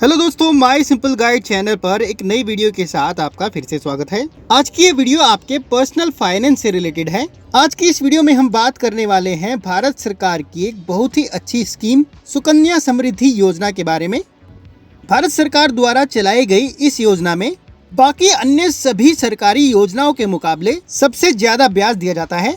Hello दोस्तों, my simple guide channel पर एक नई वीडियो के साथ आपका फिर से स्वागत है। आज की ये वीडियो आपके पर्सनल फाइनेंस से रिलेटेड है। आज की इस वीडियो में हम बात करने वाले हैं भारत सरकार की एक बहुत ही अच्छी स्कीम सुकन्या समृद्धि योजना के बारे में। भारत सरकार द्वारा चलाई गई इस योजना में बाकी अन्य सभी सरकारी योजनाओं के मुकाबले सबसे ज्यादा ब्याज दिया जाता है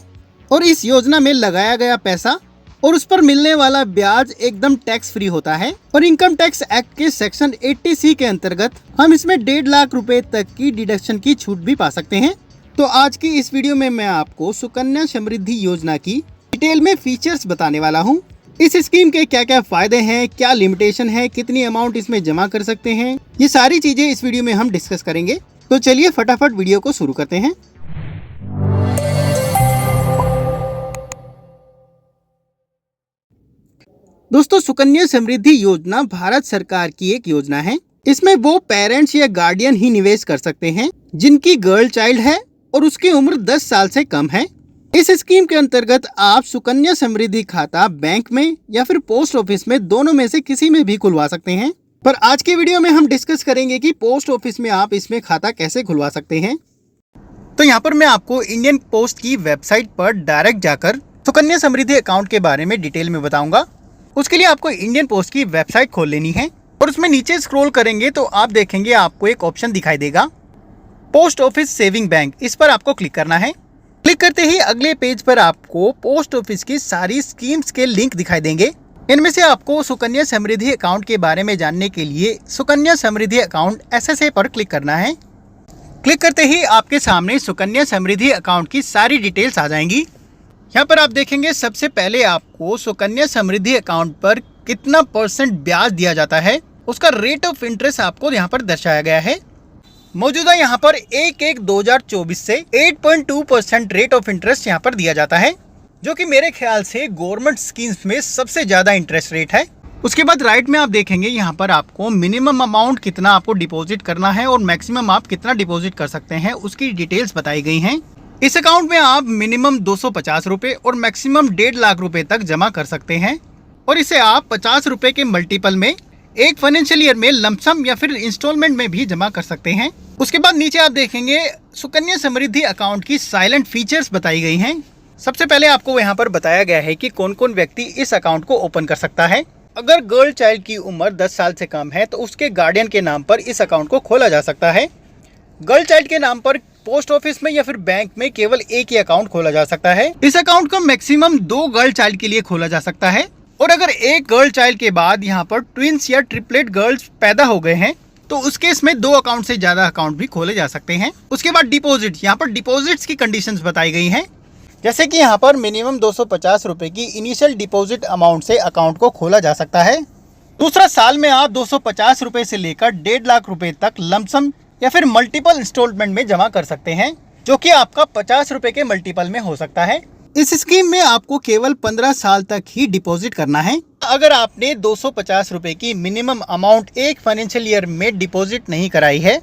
और इस योजना में लगाया गया पैसा और उस पर मिलने वाला ब्याज एकदम टैक्स फ्री होता है। और इनकम टैक्स एक्ट के सेक्शन 80C के अंतर्गत हम इसमें 1.5 लाख रुपए तक की डिडक्शन की छूट भी पा सकते हैं। तो आज की इस वीडियो में मैं आपको सुकन्या समृद्धि योजना की डिटेल में फीचर्स बताने वाला हूं। इस स्कीम के क्या क्या फायदे हैं, क्या लिमिटेशन है, कितनी अमाउंट इसमें जमा कर सकते हैं, ये सारी चीजें इस वीडियो में हम डिस्कस करेंगे। तो चलिए फटाफट वीडियो को शुरू करते हैं। दोस्तों, सुकन्या समृद्धि योजना भारत सरकार की एक योजना है। इसमें वो पेरेंट्स या गार्डियन ही निवेश कर सकते हैं जिनकी गर्ल चाइल्ड है और उसकी उम्र 10 साल से कम है। इस स्कीम के अंतर्गत आप सुकन्या समृद्धि खाता बैंक में या फिर पोस्ट ऑफिस में, दोनों में से किसी में भी खुलवा सकते हैं। पर आज के वीडियो में हम डिस्कस करेंगे कि पोस्ट ऑफिस में आप इसमें खाता कैसे खुलवा सकते हैं। तो यहाँ पर मैं आपको इंडियन पोस्ट की वेबसाइट पर डायरेक्ट जाकर सुकन्या समृद्धि अकाउंट के बारे में डिटेल में बताऊंगा। उसके लिए आपको इंडियन पोस्ट की वेबसाइट खोल लेनी है और उसमें नीचे स्क्रॉल करेंगे तो आप देखेंगे आपको एक ऑप्शन दिखाई देगा, पोस्ट ऑफिस सेविंग बैंक। इस पर आपको क्लिक करना है। क्लिक करते ही अगले पेज पर आपको पोस्ट ऑफिस की सारी स्कीम्स के लिंक दिखाई देंगे। इनमें से आपको सुकन्या समृद्धि अकाउंट के बारे में जानने के लिए सुकन्या समृद्धि अकाउंट SSA पर क्लिक करना है। क्लिक करते ही आपके सामने सुकन्या समृद्धि अकाउंट की सारी डिटेल्स आ जाएंगी। यहाँ पर आप देखेंगे सबसे पहले आपको सुकन्या समृद्धि अकाउंट पर कितना % ब्याज दिया जाता है, उसका रेट ऑफ इंटरेस्ट आपको यहाँ पर दर्शाया गया है। मौजूदा यहाँ पर 1/1/2024 से 8.2% रेट ऑफ इंटरेस्ट यहाँ पर दिया जाता है, जो कि मेरे ख्याल से गवर्नमेंट स्कीम्स में सबसे ज्यादा इंटरेस्ट रेट है। उसके बाद राइट में आप देखेंगे यहाँ पर आपको मिनिमम अमाउंट कितना आपको डिपॉजिट करना है और मैक्सिमम आप कितना डिपॉजिट कर सकते हैं उसकी डिटेल्स बताई गई हैं। इस अकाउंट में आप मिनिमम 250 रुपए और मैक्सिमम 1.5 लाख रुपए तक जमा कर सकते हैं और इसे आप 50 रुपए के मल्टीपल में एक फाइनेंशियल ईयर में लमसम या फिर इंस्टॉलमेंट में भी जमा कर सकते हैं। उसके बाद नीचे आप देखेंगे सुकन्या समृद्धि अकाउंट की साइलेंट फीचर्स बताई गई हैं। सबसे पहले आपको यहाँ पर बताया गया है कि कौन कौन व्यक्ति इस अकाउंट को ओपन कर सकता है। अगर गर्ल चाइल्ड की उम्र 10 साल से कम है तो उसके गार्डियन के नाम पर इस अकाउंट को खोला जा सकता है। गर्ल चाइल्ड के नाम पर पोस्ट ऑफिस में या फिर बैंक में केवल एक ही अकाउंट खोला जा सकता है। इस अकाउंट को मैक्सिमम 2 गर्ल चाइल्ड के लिए खोला जा सकता है और अगर एक गर्ल चाइल्ड के बाद यहाँ पर ट्विंस या ट्रिपलेट गर्ल्स पैदा हो गए हैं तो उस केस में 2 अकाउंट से ज्यादा अकाउंट भी खोले जा सकते हैं। उसके बाद डिपॉजिट, यहाँ पर डिपॉजिट्स की कंडीशंस बताई गई हैं, जैसे कि यहाँ पर मिनिमम 250 रुपए की इनिशियल डिपॉजिट अमाउंट से अकाउंट को खोला जा सकता है। दूसरा, साल में आप 250 रुपए से लेकर 1.5 लाख रुपए तक लमसम या फिर मल्टीपल इंस्टॉलमेंट में जमा कर सकते हैं, जो कि आपका 50 रुपए के मल्टीपल में हो सकता है। इस स्कीम में आपको केवल 15 साल तक ही डिपॉजिट करना है। अगर आपने 250 रुपए की मिनिमम अमाउंट एक फाइनेंशियल ईयर में डिपॉजिट नहीं कराई है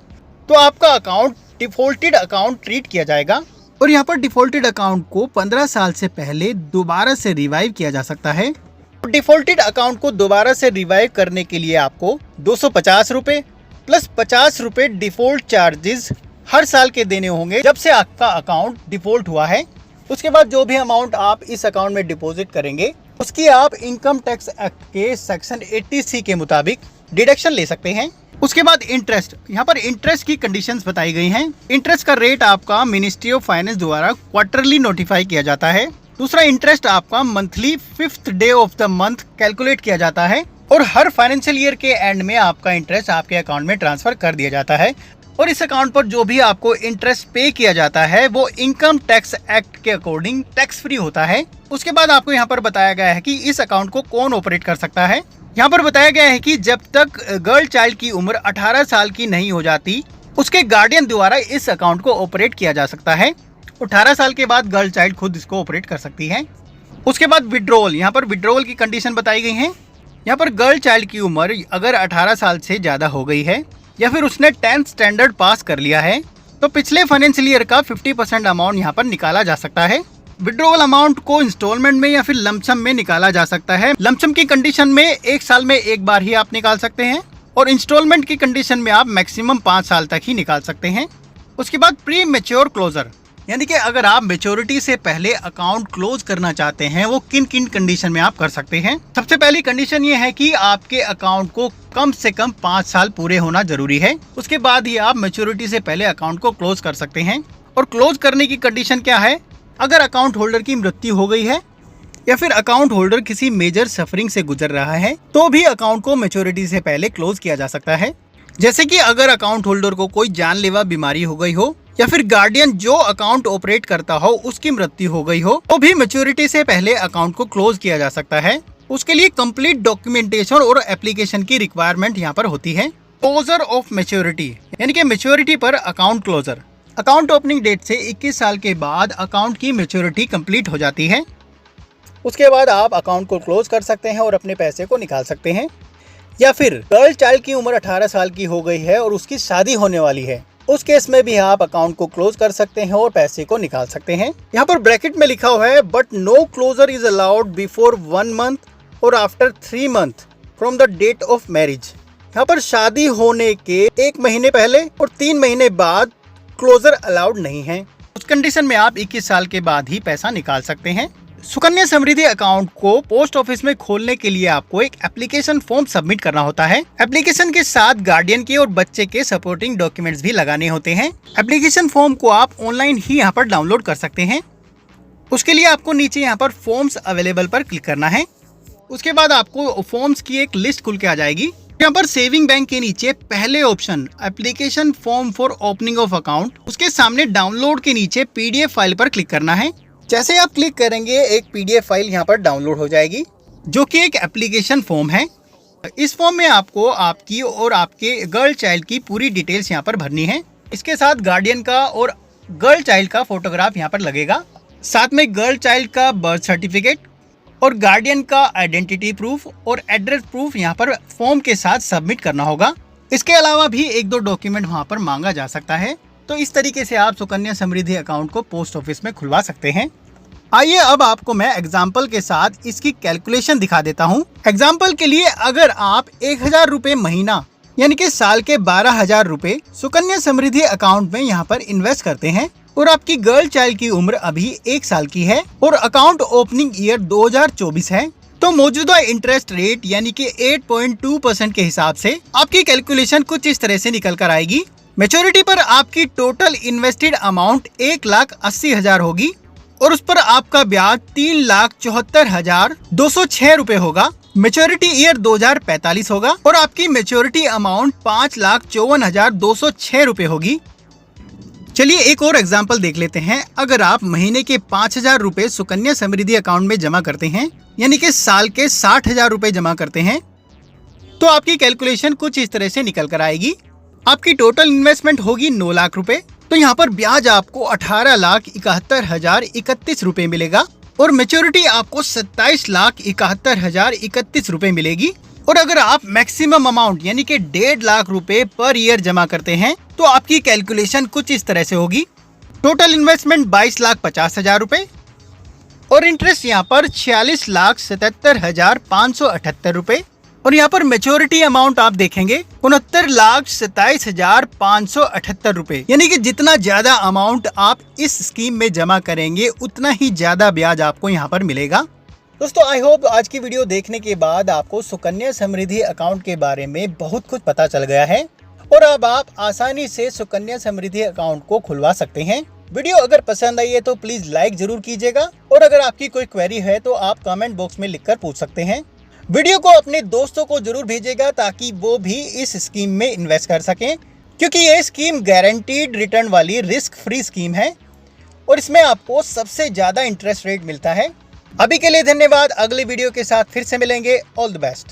तो आपका अकाउंट डिफॉल्टेड अकाउंट ट्रीट किया जाएगा और यहाँ पर डिफॉल्टेड अकाउंट को 15 साल से पहले दोबारा से रिवाइव किया जा सकता है। डिफॉल्टेड अकाउंट को दोबारा से रिवाइव करने के लिए आपको 250 रुपए प्लस 50 रुपए डिफॉल्ट चार्जेस हर साल के देने होंगे जब से आपका अकाउंट डिफॉल्ट हुआ है। उसके बाद जो भी अमाउंट आप इस अकाउंट में डिपॉजिट करेंगे उसकी आप इनकम टैक्स एक्ट के सेक्शन 80C के मुताबिक डिडक्शन ले सकते हैं। उसके बाद इंटरेस्ट, यहाँ पर इंटरेस्ट की कंडीशंस बताई गई हैं। इंटरेस्ट का रेट आपका मिनिस्ट्री ऑफ फाइनेंस द्वारा क्वार्टरली नोटिफाई किया जाता है। दूसरा, इंटरेस्ट आपका monthly 5th day of the month calculate किया जाता है और हर फाइनेंशियल ईयर के एंड में आपका इंटरेस्ट आपके अकाउंट में ट्रांसफर कर दिया जाता है और इस अकाउंट पर जो भी आपको इंटरेस्ट पे किया जाता है वो इनकम टैक्स एक्ट के अकॉर्डिंग टैक्स फ्री होता है। उसके बाद आपको यहाँ पर बताया गया है कि इस अकाउंट को कौन ऑपरेट कर सकता है। यहाँ पर बताया गया है कि जब तक गर्ल चाइल्ड की उम्र 18 साल की नहीं हो जाती उसके गार्डियन द्वारा इस अकाउंट को ऑपरेट किया जा सकता है। 18 साल के बाद गर्ल चाइल्ड खुद इसको ऑपरेट कर सकती है। उसके बाद विड्रॉल, यहाँ पर विड्रॉल की कंडीशन बताई गई है। यहाँ पर गर्ल चाइल्ड की उम्र अगर 18 साल से ज़्यादा हो गई है या फिर उसने 10th स्टैंडर्ड पास कर लिया है तो पिछले फाइनेंशियल ईयर का 50% अमाउंट यहाँ पर निकाला जा सकता है। विड्रॉवल अमाउंट को इंस्टॉलमेंट में या फिर लमसम में निकाला जा सकता है। लमसम की कंडीशन में 1 साल में एक बार ही आप निकाल सकते हैं और इंस्टॉलमेंट की कंडीशन में आप मैक्सिमम 5 साल तक ही निकाल सकते हैं। उसके बाद प्री मैच्योर क्लोजर, यानी कि अगर आप मैच्योरिटी से पहले अकाउंट क्लोज करना चाहते हैं, वो किन किन कंडीशन में आप कर सकते हैं। सबसे पहली कंडीशन ये है कि आपके अकाउंट को कम से कम 5 साल पूरे होना जरूरी है। उसके बाद ही आप मैच्योरिटी से पहले अकाउंट को क्लोज कर सकते हैं। और क्लोज करने की कंडीशन क्या है, अगर अकाउंट होल्डर की मृत्यु हो गई है या फिर अकाउंट होल्डर किसी मेजर सफरिंग से गुजर रहा है, तो भी अकाउंट को मैच्योरिटी से पहले क्लोज किया जा सकता है। जैसे कि अगर अकाउंट होल्डर को कोई जानलेवा बीमारी हो गई हो या फिर गार्डियन जो अकाउंट ऑपरेट करता हो उसकी मृत्यु हो गई हो, तो भी मैच्योरिटी से पहले अकाउंट को क्लोज किया जा सकता है। उसके लिए कंप्लीट डॉक्यूमेंटेशन और एप्लीकेशन की रिक्वायरमेंट यहाँ पर होती है। क्लोजर ऑफ मैच्योरिटी, यानी कि मैच्योरिटी पर account closure. Account opening date से 21 साल के बाद अकाउंट की मैच्योरिटी कंप्लीट हो जाती है। उसके बाद आप अकाउंट को क्लोज कर सकते हैं और अपने पैसे को निकाल सकते हैं। या फिर गर्ल चाइल्ड की उम्र 18 साल की हो गई है और उसकी शादी होने वाली है, उस केस में भी आप अकाउंट को क्लोज कर सकते हैं और पैसे को निकाल सकते हैं। यहाँ पर ब्रैकेट में लिखा हुआ है, but no closure is allowed before 1 month और after 3 month from the date of marriage. यहाँ पर शादी होने के 1 महीने पहले और 3 महीने बाद क्लोजर अलाउड नहीं है। उस कंडीशन में आप 21 साल के बाद ही पैसा निकाल सकते हैं। सुकन्या समृद्धि अकाउंट को पोस्ट ऑफिस में खोलने के लिए आपको एक एप्लीकेशन फॉर्म सबमिट करना होता है। एप्लीकेशन के साथ गार्डियन के और बच्चे के सपोर्टिंग डॉक्यूमेंट्स भी लगाने होते हैं। एप्लीकेशन फॉर्म को आप ऑनलाइन ही यहाँ पर डाउनलोड कर सकते हैं। उसके लिए आपको नीचे यहाँ पर फॉर्म्स अवेलेबल पर क्लिक करना है। उसके बाद आपको फॉर्म्स की एक लिस्ट खुल के आ जाएगी। यहाँ पर सेविंग बैंक के नीचे पहले option application form for opening of account, उसके सामने डाउनलोड के नीचे पीडीएफ फाइल पर क्लिक करना है। जैसे आप क्लिक करेंगे एक पीडीएफ फाइल यहाँ पर डाउनलोड हो जाएगी, जो कि एक एप्लीकेशन फॉर्म है। इस फॉर्म में आपको आपकी और आपके गर्ल चाइल्ड की पूरी डिटेल्स यहाँ पर भरनी है। इसके साथ गार्डियन का और गर्ल चाइल्ड का फोटोग्राफ यहाँ पर लगेगा। साथ में गर्ल चाइल्ड का बर्थ सर्टिफिकेट और गार्डियन का आइडेंटिटी प्रूफ और एड्रेस प्रूफ यहाँ पर फॉर्म के साथ सबमिट करना होगा। इसके अलावा भी 1-2 डॉक्यूमेंट वहाँ पर मांगा जा सकता है। तो इस तरीके से आप सुकन्या समृद्धि अकाउंट को पोस्ट ऑफिस में खुलवा सकते हैं। आइए अब आपको मैं एग्जाम्पल के साथ इसकी कैलकुलेशन दिखा देता हूँ। एग्जाम्पल के लिए अगर आप 1000 रुपये महीना यानी कि साल के 12,000 रुपए सुकन्या समृद्धि अकाउंट में यहाँ पर इन्वेस्ट करते हैं और आपकी गर्ल चाइल्ड की उम्र अभी 1 साल की है और अकाउंट ओपनिंग ईयर 2024 है, तो मौजूदा इंटरेस्ट रेट यानी कि 8.2% के हिसाब से आपकी कैलकुलेशन कुछ इस तरह से निकल कर आएगी। मैच्योरिटी पर आपकी टोटल इन्वेस्टेड अमाउंट 1,80,000 होगी और उस पर आपका ब्याज 3,74,206 रुपए होगा। मैच्योरिटी ईयर 2045 होगा और आपकी मैच्योरिटी अमाउंट 5,54,206 रुपए होगी। चलिए एक और एग्जांपल देख लेते हैं। अगर आप महीने के 5,000 रुपए सुकन्या समृद्धि अकाउंट में जमा करते हैं, यानी कि साल के 60,000 रुपए जमा करते हैं, तो आपकी कैलकुलेशन कुछ इस तरह से निकल कर आएगी। आपकी टोटल इन्वेस्टमेंट होगी 9 लाख रुपए, तो यहाँ पर ब्याज आपको 18,71,031 रुपए मिलेगा और मैच्योरिटी आपको 27,71,031 रुपए मिलेगी। और अगर आप मैक्सिमम अमाउंट यानी कि 1.5 लाख रुपए पर ईयर जमा करते हैं, तो आपकी कैलकुलेशन कुछ इस तरह से होगी। टोटल इन्वेस्टमेंट 22,50,000 रुपए और इंटरेस्ट यहाँ पर 46,77,578 रुपए और यहाँ पर मैच्योरिटी अमाउंट आप देखेंगे 69,27,578 रुपए। यानी कि जितना ज्यादा अमाउंट आप इस स्कीम में जमा करेंगे उतना ही ज्यादा ब्याज आपको यहाँ पर मिलेगा। दोस्तों आई होप आज की वीडियो देखने के बाद आपको सुकन्या समृद्धि अकाउंट के बारे में बहुत कुछ पता चल गया है और अब आप आसानी से सुकन्या समृद्धि अकाउंट को खुलवा सकते हैं। वीडियो अगर पसंद आई है तो प्लीज लाइक जरूर कीजिएगा और अगर आपकी कोई क्वेरी है तो आप कमेंट बॉक्स में लिखकर पूछ सकते हैं। वीडियो को अपने दोस्तों को जरूर भेजिएगा ताकि वो भी इस स्कीम में इन्वेस्ट कर सकें, क्योंकि ये स्कीम गारंटीड रिटर्न वाली रिस्क फ्री स्कीम है और इसमें आपको सबसे ज्यादा इंटरेस्ट रेट मिलता है। अभी के लिए धन्यवाद। अगले वीडियो के साथ फिर से मिलेंगे। All the best.